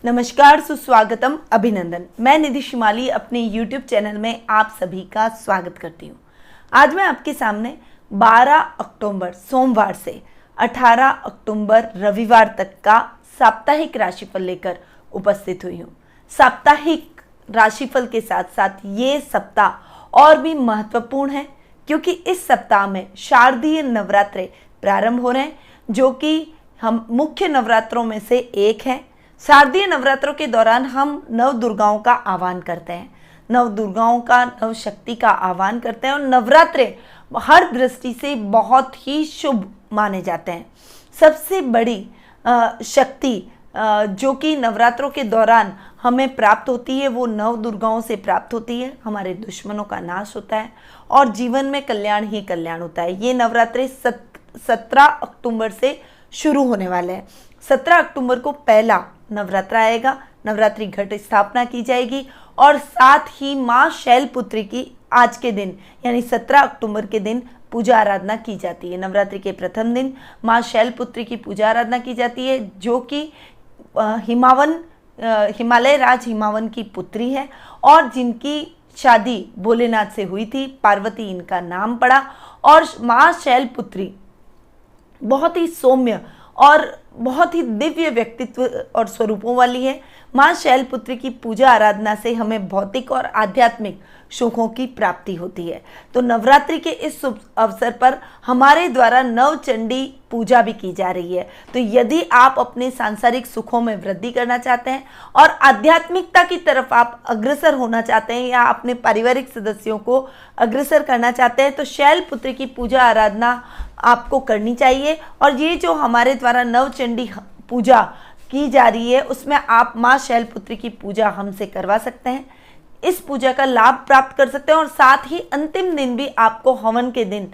नमस्कार, सुस्वागतम, अभिनंदन। मैं निधि शिमाली अपने YouTube चैनल में आप सभी का स्वागत करती हूँ। आज मैं आपके सामने 12 अक्टूबर सोमवार से 18 अक्टूबर रविवार तक का साप्ताहिक राशिफल लेकर उपस्थित हुई हूँ। साप्ताहिक राशिफल के साथ साथ ये सप्ताह और भी महत्वपूर्ण है क्योंकि इस सप्ताह में शारदीय नवरात्रे प्रारंभ हो रहे हैं, जो कि हम मुख्य नवरात्रों में से एक है। शारदीय नवरात्रों के दौरान हम नव दुर्गाओं का आह्वान करते हैं, नव दुर्गाओं का, नव शक्ति का आह्वान करते हैं और नवरात्रे हर दृष्टि से बहुत ही शुभ माने जाते हैं। सबसे बड़ी शक्ति जो कि नवरात्रों के दौरान हमें प्राप्त होती है वो नव दुर्गाओं से प्राप्त होती है। हमारे दुश्मनों का नाश होता है और जीवन में कल्याण ही कल्याण होता है। ये नवरात्रे 17 अक्टूबर से शुरू होने वाले हैं। 17 अक्टूबर को पहला नवरात्र आएगा, नवरात्रि घट स्थापना की जाएगी और साथ ही माँ शैलपुत्री की आज के दिन यानी 17 अक्टूबर के दिन पूजा आराधना की जाती है। नवरात्रि के प्रथम दिन माँ शैलपुत्री की पूजा आराधना की जाती है, जो कि हिमालय राज हिमावन की पुत्री है और जिनकी शादी भोलेनाथ से हुई थी। पार्वती इनका नाम पड़ा और माँ शैलपुत्री बहुत ही सौम्य और बहुत ही दिव्य व्यक्तित्व और स्वरूपों वाली है। माँ शैलपुत्री की पूजा आराधना से हमें भौतिक और आध्यात्मिक सुखों की प्राप्ति होती है। तो नवरात्रि के इस शुभ अवसर पर हमारे द्वारा नवचंडी पूजा भी की जा रही है। तो यदि आप अपने सांसारिक सुखों में वृद्धि करना चाहते हैं और आध्यात्मिकता की तरफ आप अग्रसर होना चाहते हैं या अपने पारिवारिक सदस्यों को अग्रसर करना चाहते हैं, तो शैलपुत्री की पूजा आराधना आपको करनी चाहिए। और ये जो हमारे द्वारा नवचंडी पूजा की जा रही है उसमें आप माँ शैलपुत्री की पूजा हमसे करवा सकते हैं, इस पूजा का लाभ प्राप्त कर सकते हैं और साथ ही अंतिम दिन भी आपको हवन के दिन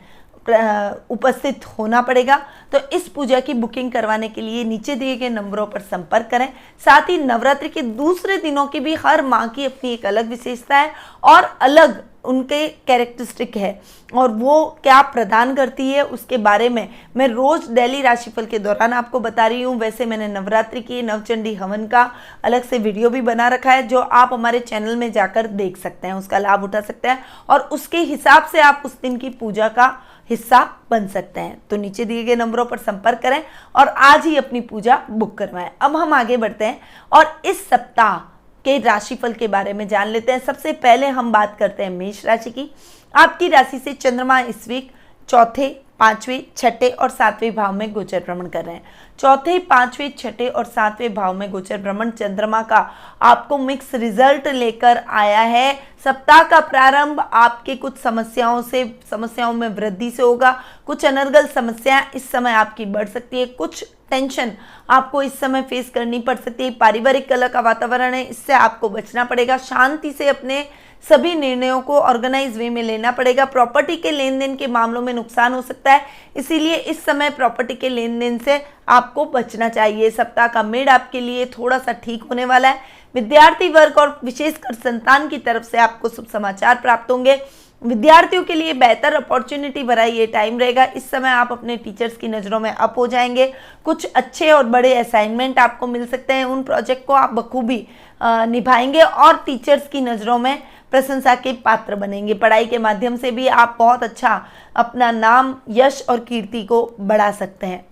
उपस्थित होना पड़ेगा। तो इस पूजा की बुकिंग करवाने के लिए नीचे दिए गए नंबरों पर संपर्क करें। साथ ही नवरात्रि के दूसरे दिनों की भी हर माँ की अपनी एक अलग विशेषता है और अलग उनके कैरेक्टरिस्टिक है और वो क्या प्रदान करती है उसके बारे में मैं रोज डेली राशिफल के दौरान आपको बता रही हूँ। वैसे मैंने नवरात्रि की नवचंडी हवन का अलग से वीडियो भी बना रखा है, जो आप हमारे चैनल में जाकर देख सकते हैं, उसका लाभ उठा सकते हैं और उसके हिसाब से आप उस दिन की पूजा का हिस्सा बन सकते हैं। तो नीचे दिए गए नंबरों पर संपर्क करें और आज ही अपनी पूजा बुक करवाएं। अब हम आगे बढ़ते हैं और इस सप्ताह के राशिफल के बारे में जान लेते हैं। सबसे पहले हम बात करते हैं मेष राशि की। आपकी राशि से चंद्रमा इस वीक चौथे, पांचवें, छठे और सातवें भाव में गोचर भ्रमण कर रहे हैं। चौथे, पांचवें, छठे और सातवें भाव में गोचर भ्रमण चंद्रमा का आपको मिक्स रिजल्ट लेकर आया है। सप्ताह का प्रारंभ आपके कुछ समस्याओं में वृद्धि से होगा। कुछ अनर्गल समस्याएं इस समय आपकी बढ़ सकती है, कुछ टेंशन आपको इस समय फेस करनी पड़ सकती है। पारिवारिक कलह का वातावरण है, इससे आपको बचना पड़ेगा। शांति से अपने सभी निर्णयों को ऑर्गेनाइज वे में लेना पड़ेगा। प्रॉपर्टी के लेन देन के मामलों में नुकसान हो सकता है, इसीलिए इस समय प्रॉपर्टी के लेन देन से आपको बचना चाहिए। सप्ताह का मिड आपके लिए थोड़ा सा ठीक होने वाला है। विद्यार्थी वर्ग और विशेषकर संतान की तरफ से आपको शुभ समाचार प्राप्त होंगे। विद्यार्थियों के लिए बेहतर अपॉर्चुनिटी भरा ये टाइम रहेगा। इस समय आप अपने टीचर्स की नज़रों में अप हो जाएंगे। कुछ अच्छे और बड़े असाइनमेंट आपको मिल सकते हैं, उन प्रोजेक्ट को आप बखूबी निभाएंगे और टीचर्स की नज़रों में प्रशंसा के पात्र बनेंगे। पढ़ाई के माध्यम से भी आप बहुत अच्छा अपना नाम, यश और कीर्ति को बढ़ा सकते हैं।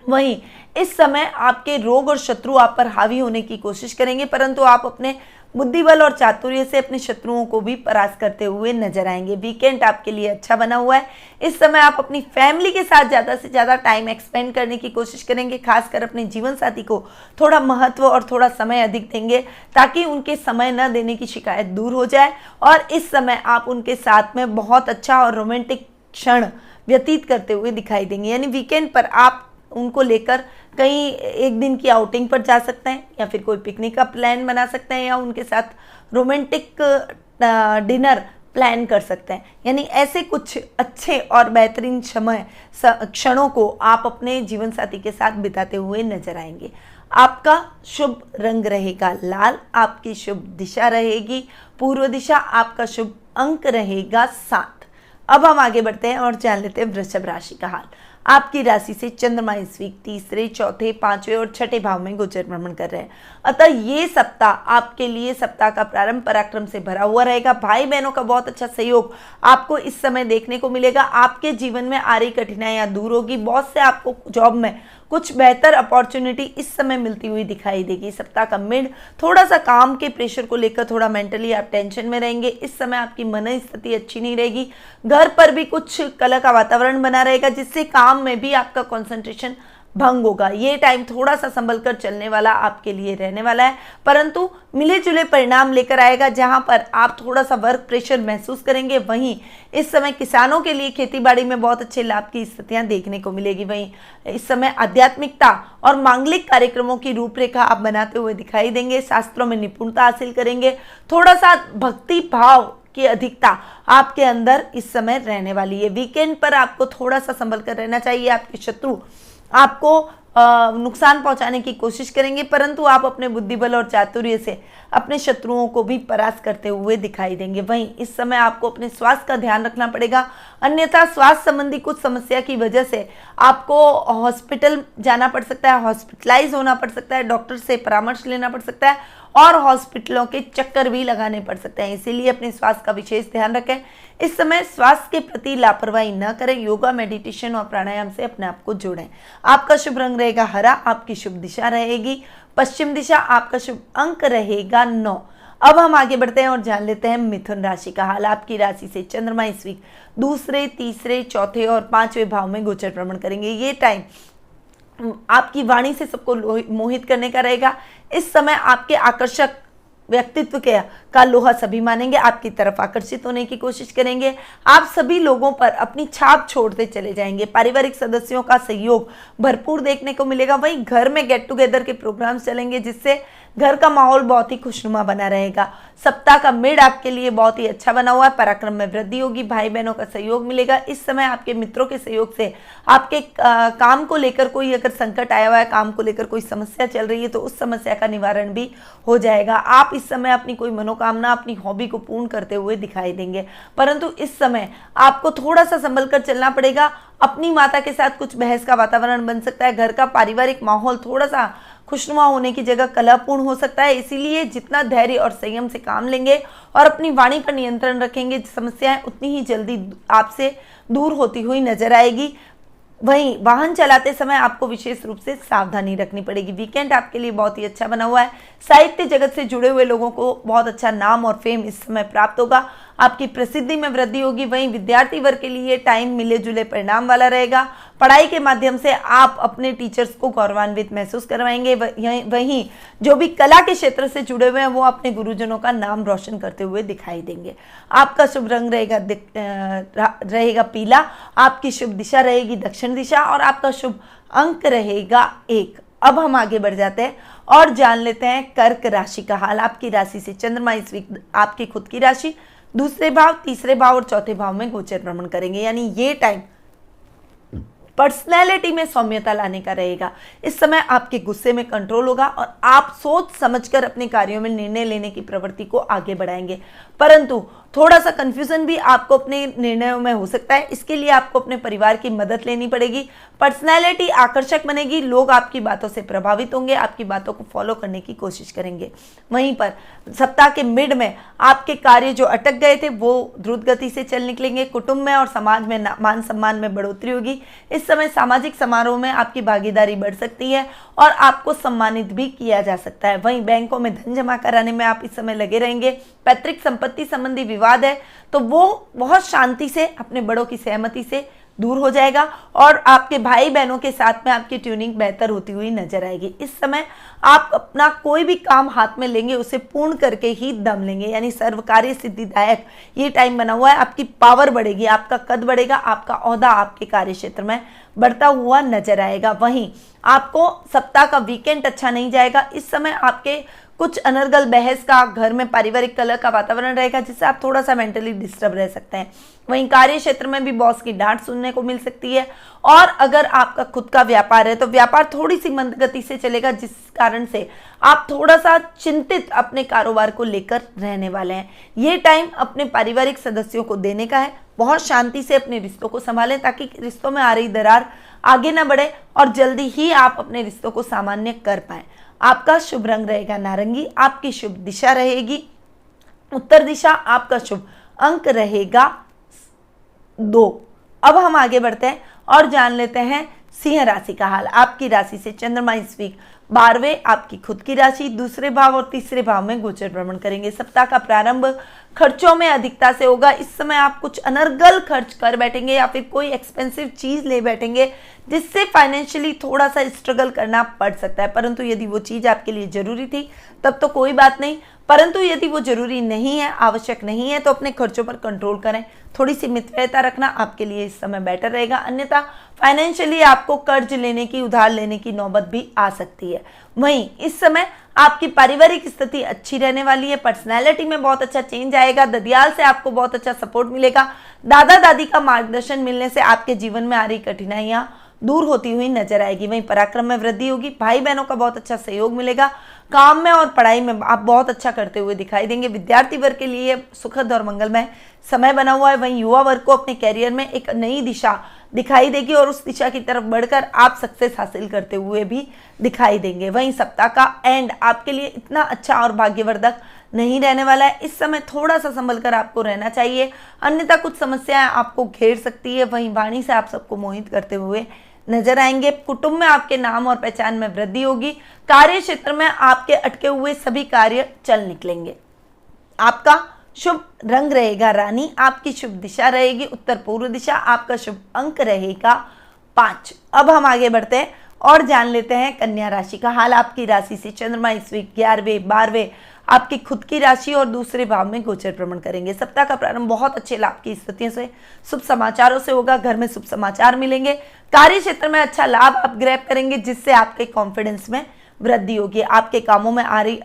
वहीं इस समय आपके रोग और शत्रु आप पर हावी होने की कोशिश करेंगे, परंतु आप अपने बुद्धिबल और चातुर्य से अपने शत्रुओं को भी परास्त करते हुए नजर आएंगे। वीकेंड आपके लिए अच्छा बना हुआ है। इस समय आप अपनी फैमिली के साथ ज़्यादा से ज़्यादा टाइम एक्सपेंड करने की कोशिश करेंगे। खासकर अपने जीवन साथी को थोड़ा महत्व और थोड़ा समय अधिक देंगे ताकि उनके समय न देने की शिकायत दूर हो जाए और इस समय आप उनके साथ में बहुत अच्छा और रोमांटिक क्षण व्यतीत करते हुए दिखाई देंगे। यानी वीकेंड पर आप उनको लेकर कहीं एक दिन की आउटिंग पर जा सकते हैं या फिर कोई पिकनिक का प्लान बना सकते हैं या उनके साथ रोमांटिक डिनर प्लान कर सकते हैं। यानी ऐसे कुछ अच्छे और बेहतरीन क्षणों को आप अपने जीवन साथी के साथ बिताते हुए नजर आएंगे। आपका शुभ रंग रहेगा लाल, आपकी शुभ दिशा रहेगी पूर्व दिशा, आपका शुभ अंक रहेगा 7। अब हम आगे बढ़ते हैं और जान लेते हैं वृषभ राशि का हाल। आपकी राशि से चंद्रमा इस वीक तीसरे, चौथे, पांचवें और छठे भाव में गोचर भ्रमण कर रहे हैं। अतः ये सप्ताह आपके लिए सप्ताह का प्रारंभ पराक्रम से भरा हुआ रहेगा। भाई बहनों का बहुत अच्छा सहयोग आपको इस समय देखने को मिलेगा। आपके जीवन में आ रही कठिनाइयां दूर होगी। बहुत से आपको जॉब में कुछ बेहतर अपॉर्चुनिटी इस समय मिलती हुई दिखाई देगी। सप्ताह का मिड थोड़ा सा काम के प्रेशर को लेकर थोड़ा मेंटली आप टेंशन में रहेंगे। इस समय आपकी मन स्थिति अच्छी नहीं रहेगी। घर पर भी कुछ कलह का वातावरण बना रहेगा, जिससे काम में भी आपका कंसंट्रेशन भंग होगा। ये टाइम थोड़ा सा संभल कर चलने वाला आपके लिए रहने वाला है, परंतु मिले जुले परिणाम लेकर आएगा। जहां पर आप थोड़ा सा वर्क प्रेशर महसूस करेंगे, वहीं इस समय किसानों के लिए खेतीबाड़ी में बहुत अच्छे लाभ की स्थितियां देखने को मिलेगी। वहीं इस समय आध्यात्मिकता और मांगलिक कार्यक्रमों की रूपरेखा आप बनाते हुए दिखाई देंगे। शास्त्रों में निपुणता हासिल करेंगे। थोड़ा सा भक्ति भाव की अधिकता आपके अंदर इस समय रहने वाली है। वीकेंड पर आपको थोड़ा सा संभल कर रहना चाहिए। आपके शत्रु आपको नुकसान पहुंचाने की कोशिश करेंगे, परंतु आप अपने बुद्धिबल और चातुर्य से अपने शत्रुओं को भी परास्त करते हुए दिखाई देंगे। वहीं इस समय आपको अपने स्वास्थ्य का ध्यान रखना पड़ेगा, अन्यथा स्वास्थ्य संबंधी कुछ समस्या की वजह से आपको हॉस्पिटल जाना पड़ सकता है, हॉस्पिटलाइज होना पड़ सकता है, डॉक्टर से परामर्श लेना पड़ सकता है और हॉस्पिटलों के चक्कर भी लगाने पड़ सकते हैं। इसीलिए अपने स्वास्थ्य का विशेष ध्यान रखें। इस समय स्वास्थ्य के प्रति लापरवाही न करें। योगा, मेडिटेशन और प्राणायाम से अपने आप को जोड़ें। आपका शुभ रंग रहेगा हरा। आपकी शुभ दिशा रहेगी पश्चिम दिशा। आपका शुभ अंक रहेगा 9। अब हम आगे बढ़ते हैं और जान लेते हैं मिथुन राशि का हाल। आपकी राशि से चंद्रमा इस वीक दूसरे, तीसरे, चौथे और पांचवें भाव में गोचर भ्रमण करेंगे। ये टाइम आपकी वाणी से सबको मोहित करने का रहेगा। इस समय आपके आकर्षक व्यक्तित्व का लोहा सभी मानेंगे, आपकी तरफ आकर्षित होने की कोशिश करेंगे। आप सभी लोगों पर अपनी छाप छोड़ते चले जाएंगे। पारिवारिक सदस्यों का सहयोग भरपूर देखने को मिलेगा। वहीं घर में गेट टुगेदर के प्रोग्राम्स चलेंगे, जिससे घर का माहौल बहुत ही खुशनुमा बना रहेगा। सप्ताह का मिड आपके लिए बहुत ही अच्छा बना हुआ है। पराक्रम में वृद्धि होगी। भाई बहनों का सहयोग मिलेगा। इस समय आपके मित्रों के सहयोग से आपके काम को लेकर कोई अगर संकट आया हुआ है, काम को लेकर कोई समस्या चल रही है, तो उस समस्या का निवारण भी हो जाएगा। आप इस समय अपनी कोई मनोकामना, अपनी हॉबी को पूर्ण करते हुए दिखाई देंगे, परंतु इस समय आपको थोड़ा सा संभल कर चलना पड़ेगा। अपनी माता के साथ कुछ बहस का वातावरण बन सकता है। घर का पारिवारिक माहौल थोड़ा सा खुशनुमा होने की जगह कलहपूर्ण हो सकता है। इसीलिए जितना धैर्य और संयम से काम लेंगे और अपनी वाणी पर नियंत्रण रखेंगे, समस्याएं उतनी ही जल्दी आपसे दूर होती हुई नजर आएगी। वहीं वाहन चलाते समय आपको विशेष रूप से सावधानी रखनी पड़ेगी। वीकेंड आपके लिए बहुत ही अच्छा बना हुआ है। साहित्य जगत से जुड़े हुए लोगों को बहुत अच्छा नाम और फेम इस समय प्राप्त होगा। आपकी प्रसिद्धि में वृद्धि होगी। वहीं विद्यार्थी वर्ग के लिए टाइम मिले जुले परिणाम वाला रहेगा। पढ़ाई के माध्यम से आप अपने टीचर्स को गौरवान्वित महसूस करवाएंगे। वहीं जो भी कला के क्षेत्र से जुड़े हुए हैं, वो अपने गुरुजनों का नाम रोशन करते हुए दिखाई देंगे। आपका शुभ रंग रहेगा पीला। आपकी शुभ दिशा रहेगी दक्षिण दिशा और आपका शुभ अंक रहेगा 1। अब हम आगे बढ़ जाते हैं और जान लेते हैं कर्क राशि का हाल। आपकी राशि से चंद्रमा इस वीक आपकी खुद की राशि दूसरे भाव, तीसरे भाव और चौथे भाव में गोचर भ्रमण करेंगे। यानी ये टाइम पर्सनैलिटी में सौम्यता लाने का रहेगा। इस समय आपके गुस्से में कंट्रोल होगा और आप सोच समझकर अपने कार्यों में निर्णय लेने की प्रवृत्ति को आगे बढ़ाएंगे, परंतु थोड़ा सा कंफ्यूजन भी आपको अपने निर्णयों में हो सकता है। इसके लिए आपको अपने परिवार की मदद लेनी पड़ेगी। पर्सनैलिटी आकर्षक बनेगी। लोग आपकी बातों से प्रभावित होंगे, आपकी बातों को फॉलो करने की कोशिश करेंगे। वहीं पर सप्ताह के मिड में आपके कार्य जो अटक गए थे, वो द्रुत गति से चल निकलेंगे। कुटुंब में और समाज में मान सम्मान में बढ़ोतरी होगी। इस समय सामाजिक समारोह में आपकी भागीदारी बढ़ सकती है और आपको सम्मानित भी किया जा सकता है। वहीं बैंकों में धन जमा कराने में आप इस समय लगे रहेंगे। पैतृक संपत्ति संबंधी विवाद है तो वो बहुत शांति से अपने बड़ों की सहमति से दूर हो जाएगा और आपके भाई बहनों के साथ में आपकी ट्यूनिंग बेहतर होती हुई नजर आएगी। इस समय आप अपना कोई भी काम हाथ में लेंगे, उसे पूर्ण करके ही दम लेंगे। यानी सर्वकार्य सिद्धिदायक ये टाइम बना हुआ है। आपकी पावर बढ़ेगी, आपका कद बढ़ेगा, आपका ओहदा आपके कार्य क्षेत्र में बढ़ता हुआ नजर आएगा। वहीं आपको सप्ताह का वीकेंड अच्छा नहीं जाएगा। इस समय आपके कुछ अनर्गल बहस का, घर में पारिवारिक कलह का वातावरण रहेगा जिससे आप थोड़ा सा मेंटली डिस्टर्ब रह सकते हैं। वहीं कार्य क्षेत्र में भी बॉस की डांट सुनने को मिल सकती है। और अगर आपका खुद का व्यापार है तो व्यापार थोड़ी सी मंद गति से चलेगा, जिस कारण से आप थोड़ा सा चिंतित अपने कारोबार को लेकर रहने वाले हैं। ये टाइम अपने पारिवारिक सदस्यों को देने का है। बहुत शांति से अपने रिश्तों को संभालें ताकि रिश्तों में आ रही दरार आगे ना बढ़े और जल्दी ही आप अपने रिश्तों को सामान्य कर पाएं। आपका शुभ रंग रहेगा नारंगी, आपकी शुभ दिशा रहेगी उत्तर दिशा, आपका शुभ अंक रहेगा 2। अब हम आगे बढ़ते हैं और जान लेते हैं सिंह राशि का हाल। आपकी राशि से चंद्रमा इस वीक 12वें आपकी खुद की राशि, दूसरे भाव और तीसरे भाव में गोचर भ्रमण करेंगे। सप्ताह का प्रारंभ खर्चों में अधिकता से होगा। इस समय आप कुछ अनर्गल खर्च कर बैठेंगे या फिर कोई एक्सपेंसिव चीज ले बैठेंगे जिससे फाइनेंशियली थोड़ा सा स्ट्रगल करना पड़ सकता है। परंतु यदि वो चीज आपके लिए जरूरी थी तब तो कोई बात नहीं, परंतु यदि वो जरूरी नहीं है, आवश्यक नहीं है, तो अपने खर्चों पर कंट्रोल करें। थोड़ी सी मितव्ययता रखना आपके लिए इस समय बेटर रहेगा, अन्यथा फाइनेंशियली आपको कर्ज लेने की, उधार लेने की नौबत भी आ सकती है। वहीं इस समय आपकी पारिवारिक स्थिति अच्छी रहने वाली है। पर्सनैलिटी में बहुत अच्छा चेंज आएगा। ददियाल से आपको बहुत अच्छा सपोर्ट मिलेगा। दादा दादी का मार्गदर्शन मिलने से आपके जीवन में आ रही कठिनाइयां दूर होती हुई नजर आएगी। वहीं पराक्रम में वृद्धि होगी। भाई बहनों का बहुत अच्छा सहयोग मिलेगा। काम में और पढ़ाई में आप बहुत अच्छा करते हुए दिखाई देंगे। विद्यार्थी वर्ग के लिए सुखद और मंगलमय समय बना हुआ है। वहीं युवा वर्ग को अपने कैरियर में एक नई दिशा दिखाई देगी और उस दिशा की तरफ बढ़कर आप सक्सेस हासिल करते हुए भी दिखाई देंगे। वहीं सप्ताह का एंड आपके लिए इतना अच्छा और भाग्यवर्धक नहीं रहने वाला है। इस समय थोड़ा सा संभल कर आपको रहना चाहिए, अन्यथा कुछ समस्याएं आपको घेर सकती है। वहीं वाणी से आप सबको मोहित करते हुए नजर आएंगे। कुटुंब में आपके नाम और पहचान में वृद्धि होगी। कार्य क्षेत्र में आपके अटके हुए सभी कार्य चल निकलेंगे। आपका शुभ रंग रहेगा रानी, आपकी शुभ दिशा रहेगी उत्तर पूर्व दिशा, आपका शुभ अंक रहेगा 5। अब हम आगे बढ़ते हैं और जान लेते हैं कन्या राशि का हाल। आपकी राशि से चंद्रमा इस वीक 11वें 12वें आपकी खुद की राशि और दूसरे भाव में गोचर भ्रमण करेंगे। सप्ताह का प्रारंभ बहुत अच्छे लाभ की स्थितियों से, शुभ समाचारों से होगा। घर में शुभ समाचार मिलेंगे। कार्य क्षेत्र में अच्छा लाभ आप ग्रैब करेंगे जिससे आपके कॉन्फिडेंस में वृद्धि होगी। आपके कामों में आ रही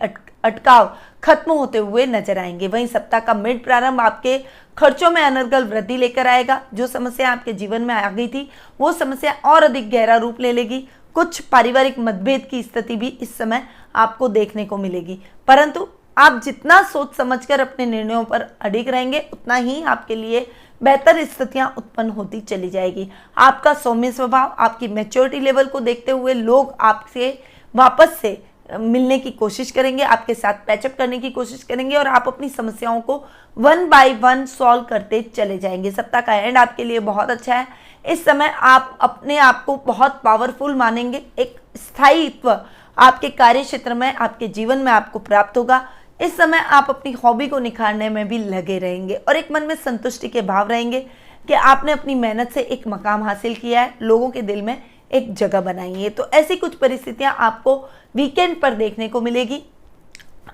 अटकाव खत्म होते हुए नजर आएंगे। वहीं सप्ताह का मिड प्रारंभ आपके खर्चों में अनर्गल वृद्धि लेकर आएगा। जो समस्या आपके जीवन में आ गई थी वो समस्या और अधिक गहरा रूप ले लेगी। कुछ पारिवारिक मतभेद की स्थिति भी इस समय आपको देखने को मिलेगी, परंतु आप जितना सोच समझकर अपने निर्णयों पर अडिग रहेंगे उतना ही आपके लिए बेहतर स्थितियां उत्पन्न होती चली जाएगी। आपका सौम्य स्वभाव, आपकी मैच्योरिटी लेवल को देखते हुए लोग आपसे वापस से मिलने की कोशिश करेंगे, आपके साथ पैचअप करने की कोशिश करेंगे और आप अपनी समस्याओं को 1 बाय 1 सॉल्व करते चले जाएंगे। सप्ताह का एंड आपके लिए बहुत अच्छा है। इस समय आप अपने आप को बहुत पावरफुल मानेंगे। एक स्थायित्व आपके कार्य क्षेत्र में, आपके जीवन में आपको प्राप्त होगा। इस समय आप अपनी हॉबी को निखारने में भी लगे रहेंगे और एक मन में संतुष्टि के भाव रहेंगे कि आपने अपनी मेहनत से एक मकाम हासिल किया है, लोगों के दिल में एक जगह बनाई है। तो ऐसी कुछ परिस्थितियां आपको वीकेंड पर देखने को मिलेगी।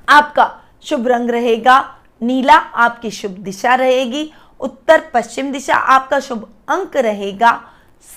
आपका शुभ रंग रहेगा नीला, आपकी शुभ दिशा रहेगी उत्तर पश्चिम दिशा, आपका शुभ अंक रहेगा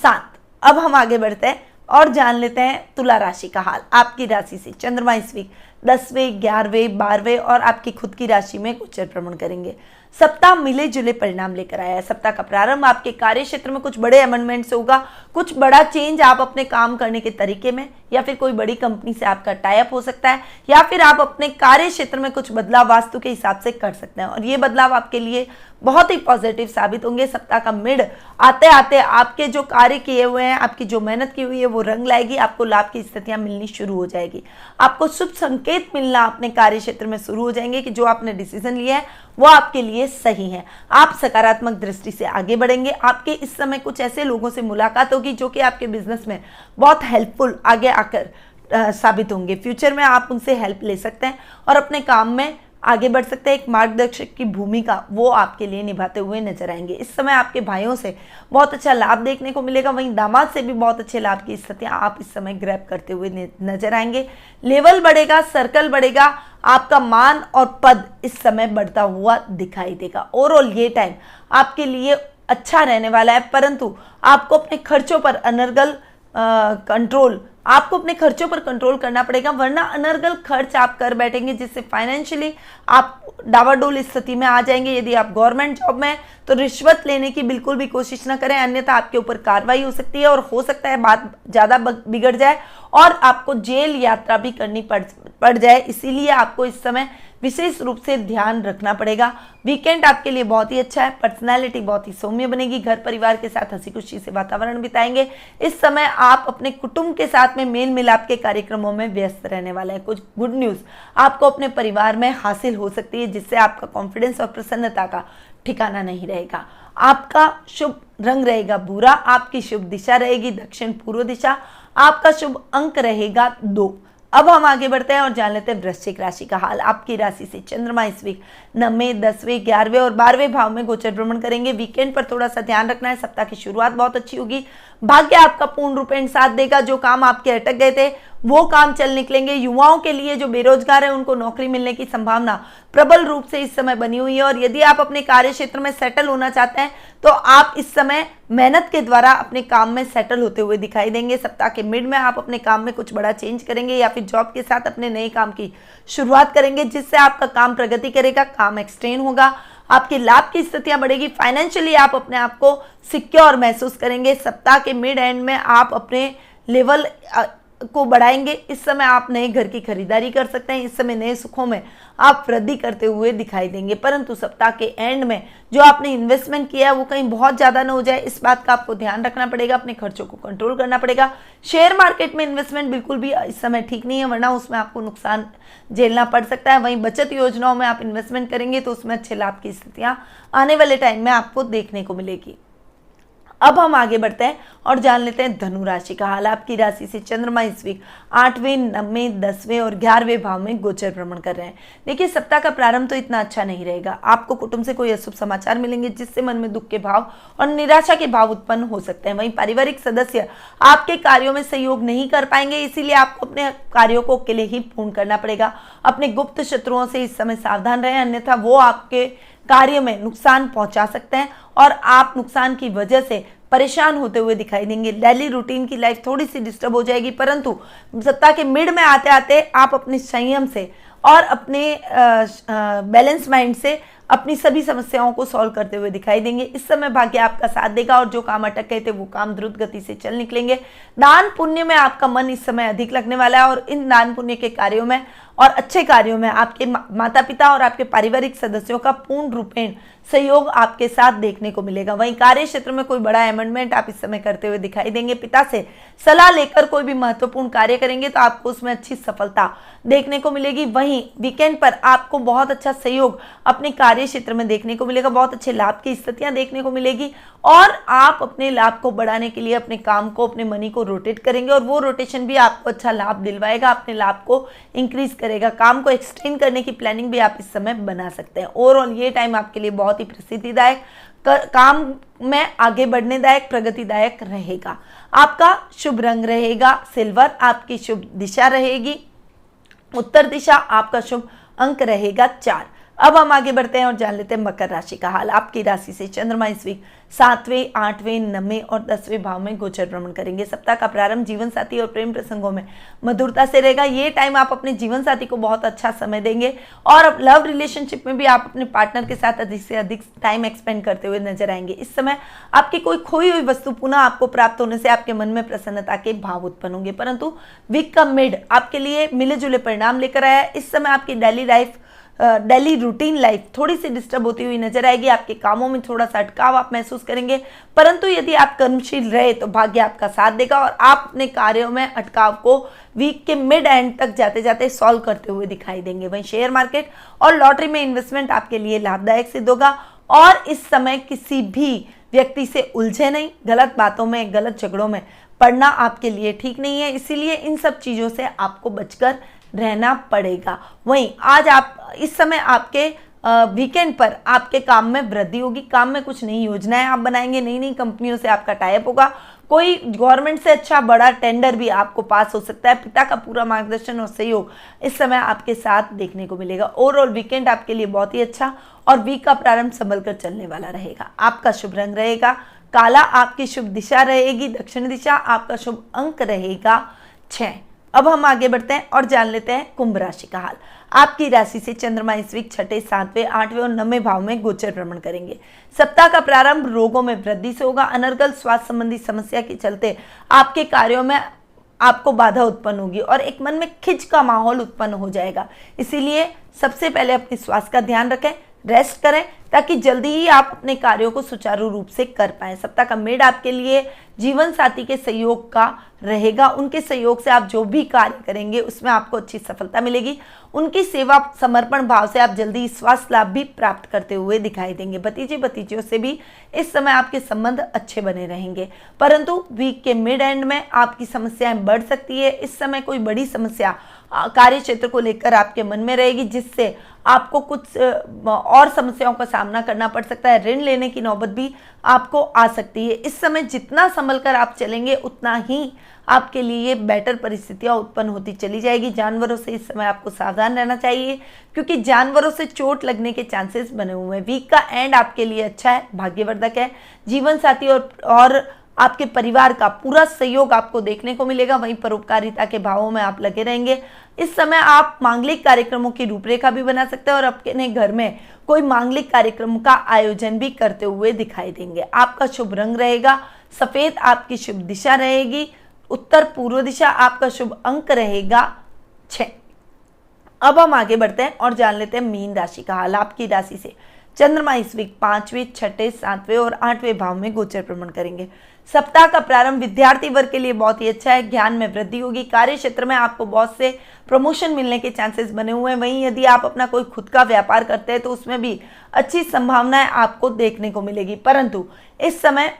7। अब हम आगे बढ़ते हैं और जान लेते हैं तुला राशि का हाल। आपकी राशि से चंद्रमा इस वीक 10वें 11वें 12वें और आपकी खुद की राशि में गोचर भ्रमण करेंगे। सप्ताह मिले जुले परिणाम लेकर आया है। सप्ताह का प्रारंभ आपके कार्य क्षेत्र में कुछ बड़े अमेंडमेंट से होगा। कुछ बड़ा चेंज आप अपने काम करने के तरीके में, या फिर कोई बड़ी कंपनी से आपका टाई अप हो सकता है, या फिर आप अपने कार्य क्षेत्र में कुछ बदलाव वास्तु के हिसाब से कर सकते हैं और ये बदलाव आपके लिए बहुत ही पॉजिटिव साबित होंगे। सप्ताह का मिड आते आते आपके जो कार्य किए हुए हैं, आपकी जो मेहनत की हुई है वो रंग लाएगी। आपको लाभ की स्थितियां मिलनी शुरू हो जाएगी। आपको शुभ संकेत मिलना अपने कार्य क्षेत्र में शुरू हो जाएंगे कि जो आपने डिसीजन लिया है वो आपके लिए सही है। आप सकारात्मक दृष्टि से आगे बढ़ेंगे। आपके इस समय कुछ ऐसे लोगों से मुलाकात होगी जो कि आपके बिजनेस में बहुत हेल्पफुल आगे आकर साबित होंगे। फ्यूचर में आप उनसे हेल्प ले सकते हैं और अपने काम में आगे बढ़ सकते हैं। एक मार्गदर्शक की भूमिका वो आपके लिए निभाते हुए नजर आएंगे। इस समय आपके भाइयों से बहुत अच्छा लाभ देखने को मिलेगा। वहीं दामाद से भी बहुत अच्छे लाभ की स्थितियां आप इस समय ग्रैब करते हुए नजर आएंगे। लेवल बढ़ेगा, सर्कल बढ़ेगा, आपका मान और पद इस समय बढ़ता हुआ दिखाई देगा। ओवरऑल ये टाइम आपके लिए अच्छा रहने वाला है, परंतु आपको अपने खर्चों पर अनर्गल कंट्रोल आपको अपने खर्चों पर कंट्रोल करना पड़ेगा, वरना अनर्गल खर्च आप कर बैठेंगे जिससे फाइनेंशियली आप डावाडोल स्थिति में आ जाएंगे। यदि आप गवर्नमेंट जॉब में हैं तो रिश्वत लेने की बिल्कुल भी कोशिश ना करें, अन्यथा आपके ऊपर कार्रवाई हो सकती है और हो सकता है बात ज़्यादा बिगड़ जाए और आपको जेल यात्रा भी करनी पड़ जाए। इसीलिए आपको इस समय विशेष रूप से ध्यान रखना पड़ेगा। वीकेंड आपके लिए बहुत ही अच्छा है, पर्सनैलिटी बहुत ही सौम्य बनेगी, घर परिवार के साथ हंसी खुशी से वातावरण बिताएंगे। इस समय आप अपने कुटुंब के साथ में मेल मिलाप के कार्यक्रमों में व्यस्त रहने वाले हैं। कुछ गुड न्यूज़ आपको अपने परिवार में हासिल हो सकती है जिससे आपका कॉन्फिडेंस और प्रसन्नता का ठिकाना नहीं रहेगा। आपका शुभ रंग रहेगा भूरा, आपकी शुभ दिशा रहेगी दक्षिण पूर्व दिशा, आपका शुभ अंक रहेगा 2। अब हम आगे बढ़ते हैं और जान लेते हैं वृश्चिक राशि का हाल। आपकी राशि से चंद्रमा इस वीक 9वें, 10वें, 11वें और 12वें भाव में गोचर भ्रमण करेंगे। वीकेंड पर थोड़ा सा ध्यान रखना है। सप्ताह की शुरुआत बहुत अच्छी होगी, भाग्य आपका पूर्ण रूपेण साथ देगा। जो काम आपके अटक गए थे वो काम चल निकलेंगे। युवाओं के लिए जो बेरोजगार है उनको नौकरी मिलने की संभावना प्रबल रूप से इस समय बनी हुई है और यदि आप अपने कार्य क्षेत्र में सेटल होना चाहते हैं तो आप इस समय मेहनत के द्वारा अपने काम में सेटल होते हुए दिखाई देंगे। सप्ताह के मिड में आप अपने काम में कुछ बड़ा चेंज करेंगे या फिर जॉब के साथ अपने नए काम की शुरुआत करेंगे जिससे आपका काम प्रगति करेगा, काम एक्सटेंड होगा, आपके लाभ की स्थितियां बढ़ेगी। फाइनेंशियली आप अपने आप को सिक्योर महसूस करेंगे। सप्ताह के मिड एंड में आप अपने लेवल को बढ़ाएंगे। इस समय आप नए घर की खरीदारी कर सकते हैं। इस समय नए सुखों में आप वृद्धि करते हुए दिखाई देंगे, परंतु सप्ताह के एंड में जो आपने इन्वेस्टमेंट किया है वो कहीं बहुत ज़्यादा ना हो जाए, इस बात का आपको ध्यान रखना पड़ेगा। अपने खर्चों को कंट्रोल करना पड़ेगा। शेयर मार्केट में इन्वेस्टमेंट बिल्कुल भी इस समय ठीक नहीं है, वरना उसमें आपको नुकसान झेलना पड़ सकता है। वहीं बचत योजनाओं में आप इन्वेस्टमेंट करेंगे तो उसमें अच्छे लाभ की स्थितियाँ आने वाले टाइम में आपको देखने को मिलेगी। अब हम आगे बढ़ते हैं और जान लेते हैं धनु राशि का हाल। आपकी राशि से चंद्रमा इस वीक 8वें, 9वें, 10वें और 11वें भाव में गोचर भ्रमण कर रहे हैं। देखिए, सप्ताह का प्रारंभ तो इतना अच्छा नहीं रहेगा। आपको कुटुंब से कोई अशुभ समाचार मिलेंगे जिससे मन में दुख के भाव और निराशा के भाव उत्पन्न हो सकते हैं। वहीं पारिवारिक सदस्य आपके कार्यों में सहयोग नहीं कर पाएंगे, इसीलिए आपको अपने कार्यों को अकेले ही पूर्ण करना पड़ेगा। अपने गुप्त शत्रुओं से इस समय सावधान रहें, अन्यथा वो आपके कार्य में नुकसान पहुंचा सकते हैं और आप नुकसान की वजह से परेशान होते हुए दिखाई देंगे। डेली रूटीन की लाइफ थोड़ी सी डिस्टर्ब हो जाएगी, परंतु सप्ताह के मिड में आते आते आप अपने संयम से और अपने बैलेंस माइंड से अपनी सभी समस्याओं को सॉल्व करते हुए दिखाई देंगे। इस समय भाग्य आपका साथ देगा और जो काम अटक गए थे वो काम द्रुत गति से चल निकलेंगे। दान पुण्य में आपका मन इस समय अधिक लगने वाला है और इन दान पुण्य के कार्यों में और अच्छे कार्यों में आपके माता पिता और आपके पारिवारिक सदस्यों का पूर्ण रूपेण सहयोग आपके साथ देखने को मिलेगा। वहीं कार्य क्षेत्र में कोई बड़ा अमेंडमेंट आप इस समय करते हुए दिखाई देंगे। पिता से सलाह लेकर कोई भी महत्वपूर्ण कार्य करेंगे तो आपको उसमें अच्छी सफलता देखने को मिलेगी। वहीं वीकेंड पर आपको बहुत अच्छा सहयोग अपने कार्य क्षेत्र में देखने को मिलेगा, बहुत अच्छे लाभ की स्थितियां देखने को मिलेगी और आप अपने लाभ को बढ़ाने के लिए अपने काम को, अपने मनी को रोटेट करेंगे और वो रोटेशन भी आपको अच्छा लाभ दिलवाएगा, अपने लाभ को इंक्रीज करेगा। काम को एक्सटेंड करने की प्लानिंग भी आप इस समय बना सकते हैं। ओवरऑल ये टाइम आपके लिए बहुत ही प्रसिद्धिदायक, काम में आगे बढ़ने दायक, प्रगतिदायक रहेगा। आपका शुभ रंग रहेगा सिल्वर, आपकी शुभ दिशा रहेगी उत्तर दिशा, आपका शुभ अंक रहेगा 4। अब हम आगे बढ़ते हैं और जान लेते हैं मकर राशि का हाल। आपकी राशि से चंद्रमा इस वीक 7वें, 8वें, 9वें और 10वें भाव में गोचर भ्रमण करेंगे। सप्ताह का प्रारंभ जीवन साथी और प्रेम प्रसंगों में मधुरता से रहेगा। ये टाइम आप अपने जीवन साथी को बहुत अच्छा समय देंगे और अब लव रिलेशनशिप में भी आप अपने पार्टनर के साथ अधिक से अधिक टाइम एक्सपेंड करते हुए नजर आएंगे। इस समय आपकी कोई खोई हुई वस्तु पुनः आपको प्राप्त होने से आपके मन में प्रसन्नता के भाव उत्पन्न होंगे, परंतु वीक का मिड आपके लिए मिले जुले परिणाम लेकर आया है। इस समय आपकी डेली रूटीन लाइफ थोड़ी सी डिस्टर्ब होती हुई नजर आएगी। आपके कामों में थोड़ा सा अटकाव आप महसूस करेंगे, परंतु यदि आप कर्मशील रहे तो भाग्य आपका साथ देगा और आप अपने कार्यों में अटकाव को वीक के मिड एंड तक जाते जाते सॉल्व करते हुए दिखाई देंगे। वहीं शेयर मार्केट और लॉटरी में इन्वेस्टमेंट आपके लिए लाभदायक सिद्ध होगा और इस समय किसी भी व्यक्ति से उलझे नहीं, गलत बातों में, गलत झगड़ों में पड़ना आपके लिए ठीक नहीं है, इसीलिए इन सब चीज़ों से आपको बचकर रहना पड़ेगा। वहीं आज आप इस समय आपके वीकेंड पर आपके काम में वृद्धि होगी, काम में कुछ नई योजनाएं आप बनाएंगे, नई नई कंपनियों से आपका टाइप होगा, कोई गवर्नमेंट से अच्छा बड़ा टेंडर भी आपको पास हो सकता है। पिता का पूरा मार्गदर्शन और सहयोग इस समय आपके साथ देखने को मिलेगा। ओवरऑल वीकेंड आपके लिए बहुत ही अच्छा और वीक का प्रारंभ संभल कर चलने वाला रहेगा। आपका शुभ रंग रहेगा काला, आपकी शुभ दिशा रहेगी दक्षिण दिशा, आपका शुभ अंक रहेगा 6। अब हम आगे बढ़ते हैं और जान लेते हैं कुंभ राशि का हाल। आपकी राशि से चंद्रमा इस वीक 6, 7, 8 और 9वें भाव में गोचर भ्रमण करेंगे। सप्ताह का प्रारंभ रोगों में वृद्धि से होगा। अनर्गल स्वास्थ्य संबंधी समस्या के चलते आपके कार्यों में आपको बाधा उत्पन्न होगी और एक मन में खिंच का माहौल उत्पन्न हो जाएगा। इसीलिए सबसे पहले अपने स्वास्थ्य का ध्यान रखें, रेस्ट करें, ताकि जल्दी ही आप अपने कार्यों को सुचारू रूप से कर पाएं। सप्ताह का मिड आपके लिए जीवन साथी के सहयोग का रहेगा। उनके सहयोग से आप जो भी कार्य करेंगे उसमें आपको अच्छी सफलता मिलेगी। उनकी सेवा समर्पण भाव से आप जल्दी स्वास्थ्य लाभ भी प्राप्त करते हुए दिखाई देंगे। भतीजे भतीजियों से भी इस समय आपके संबंध अच्छे बने रहेंगे, परंतु वीक के मिड एंड में आपकी समस्याएं बढ़ सकती है। इस समय कोई बड़ी समस्या कार्य क्षेत्र को लेकर आपके मन में रहेगी, जिससे आपको कुछ और समस्याओं का सामना करना पड़ सकता है। ऋण लेने की नौबत भी आपको आ सकती है। इस समय जितना संभल कर आप चलेंगे उतना ही आपके लिए बेटर परिस्थितियां उत्पन्न होती चली जाएगी। जानवरों से इस समय आपको सावधान रहना चाहिए, क्योंकि जानवरों से चोट लगने के चांसेस बने हुए हैं। वीक का एंड आपके लिए अच्छा है, भाग्यवर्धक है। जीवन साथी और आपके परिवार का पूरा सहयोग आपको देखने को मिलेगा। वहीं परोपकारिता के भावों में आप लगे रहेंगे। इस समय आप मांगलिक कार्यक्रमों की रूपरेखा भी बना सकते हैं और अपने घर में कोई मांगलिक कार्यक्रम का आयोजन भी करते हुए दिखाई देंगे। आपका शुभ रंग रहेगा सफेद, आपकी शुभ दिशा रहेगी उत्तर पूर्व दिशा, आपका शुभ अंक रहेगा 6। अब हम आगे बढ़ते हैं और जान लेते हैं मीन राशि का हाल। आपकी राशि से चंद्रमा इस वीक 5वें, 6, 7वें और 8वें भाव में गोचर भ्रमण करेंगे। सप्ताह का प्रारंभ विद्यार्थी वर्ग के लिए बहुत ही अच्छा है। ज्ञान में वृद्धि होगी। कार्य क्षेत्र में आपको बहुत से प्रमोशन मिलने के चांसेस बने हुए हैं। वहीं यदि आप अपना कोई खुद का व्यापार करते हैं तो उसमें भी अच्छी संभावनाएं आपको देखने को मिलेगी, परंतु इस समय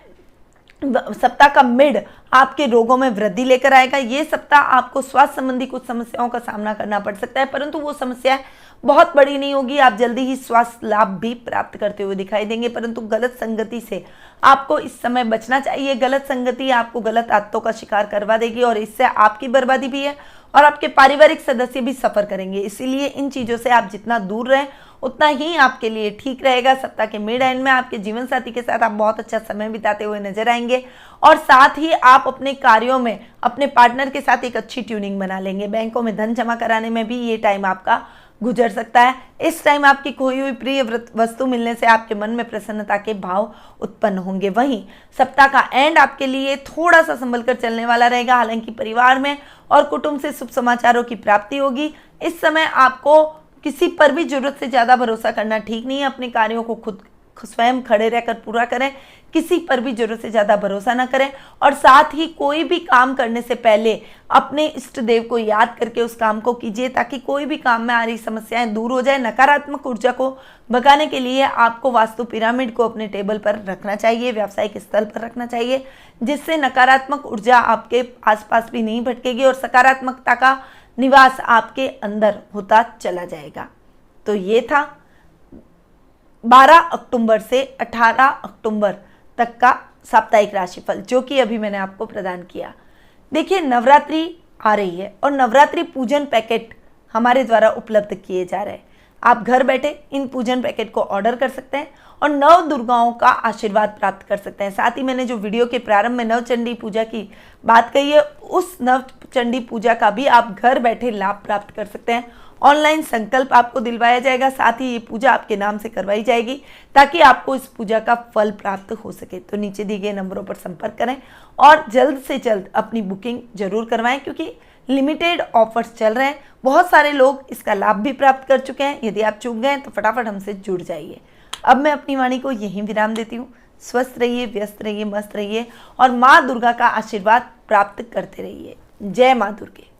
सप्ताह का मिड आपके रोगों में वृद्धि लेकर आएगा। ये सप्ताह आपको स्वास्थ्य संबंधी कुछ समस्याओं का सामना करना पड़ सकता है, परंतु वो समस्या बहुत बड़ी नहीं होगी। आप जल्दी ही स्वास्थ्य लाभ भी प्राप्त करते हुए दिखाई देंगे, परंतु गलत संगति से आपको इस समय बचना चाहिए। गलत संगति आपको गलत आदतों का शिकार करवा देगी और इससे आपकी बर्बादी भी है और आपके पारिवारिक सदस्य भी सफर करेंगे। इसीलिए इन चीज़ों से आप जितना दूर रहें उतना ही आपके लिए ठीक रहेगा। सप्ताह के मिड एंड में आपके जीवन साथी के साथ आप बहुत अच्छा समय बिताते हुए नजर आएंगे और साथ ही आप अपने कार्यों में अपने पार्टनर के साथ एक अच्छी ट्यूनिंग बना लेंगे। बैंकों में धन जमा कराने में भी ये टाइम आपका गुजर सकता है। इस टाइम आपकी खोई हुई प्रिय वस्तु मिलने से आपके मन में प्रसन्नता के भाव उत्पन्न होंगे। वहीं सप्ताह का एंड आपके लिए थोड़ा सा संभल कर चलने वाला रहेगा। हालांकि परिवार में और कुटुंब से शुभ समाचारों की प्राप्ति होगी। इस समय आपको किसी पर भी जरूरत से ज़्यादा भरोसा करना ठीक नहीं है। अपने कार्यों को खुद स्वयं खड़े रहकर पूरा करें। किसी पर भी जरूरत से ज़्यादा भरोसा ना करें और साथ ही कोई भी काम करने से पहले अपने इष्ट देव को याद करके उस काम को कीजिए, ताकि कोई भी काम में आ रही समस्याएं दूर हो जाए। नकारात्मक ऊर्जा को भगाने के लिए आपको वास्तु पिरामिड को अपने टेबल पर रखना चाहिए, व्यावसायिक स्थल पर रखना चाहिए, जिससे नकारात्मक ऊर्जा आपके आसपास भी नहीं भटकेगी और सकारात्मकता का निवास आपके अंदर होता चला जाएगा। तो ये था 12 अक्टूबर से 18 अक्टूबर तक का साप्ताहिक राशिफल, जो कि अभी मैंने आपको प्रदान किया। देखिए, नवरात्रि आ रही है और नवरात्रि पूजन पैकेट हमारे द्वारा उपलब्ध किए जा रहे हैं। आप घर बैठे इन पूजन पैकेट को ऑर्डर कर सकते हैं और नव दुर्गाओं का आशीर्वाद प्राप्त कर सकते हैं। साथ ही मैंने जो वीडियो के प्रारंभ में नवचंडी पूजा की बात कही है, उस नवचंडी पूजा का भी आप घर बैठे लाभ प्राप्त कर सकते हैं। ऑनलाइन संकल्प आपको दिलवाया जाएगा, साथ ही ये पूजा आपके नाम से करवाई जाएगी ताकि आपको इस पूजा का फल प्राप्त हो सके। तो नीचे दिए गए नंबरों पर संपर्क करें और जल्द से जल्द अपनी बुकिंग जरूर करवाएं, क्योंकि लिमिटेड ऑफर्स चल रहे हैं। बहुत सारे लोग इसका लाभ भी प्राप्त कर चुके हैं। यदि आप चूक गए तो फटाफट हमसे जुड़ जाइए। अब मैं अपनी वाणी को यहीं विराम देती हूँ। स्वस्थ रहिए, व्यस्त रहिए, मस्त रहिए और माँ दुर्गा का आशीर्वाद प्राप्त करते रहिए। जय माँ दुर्गे।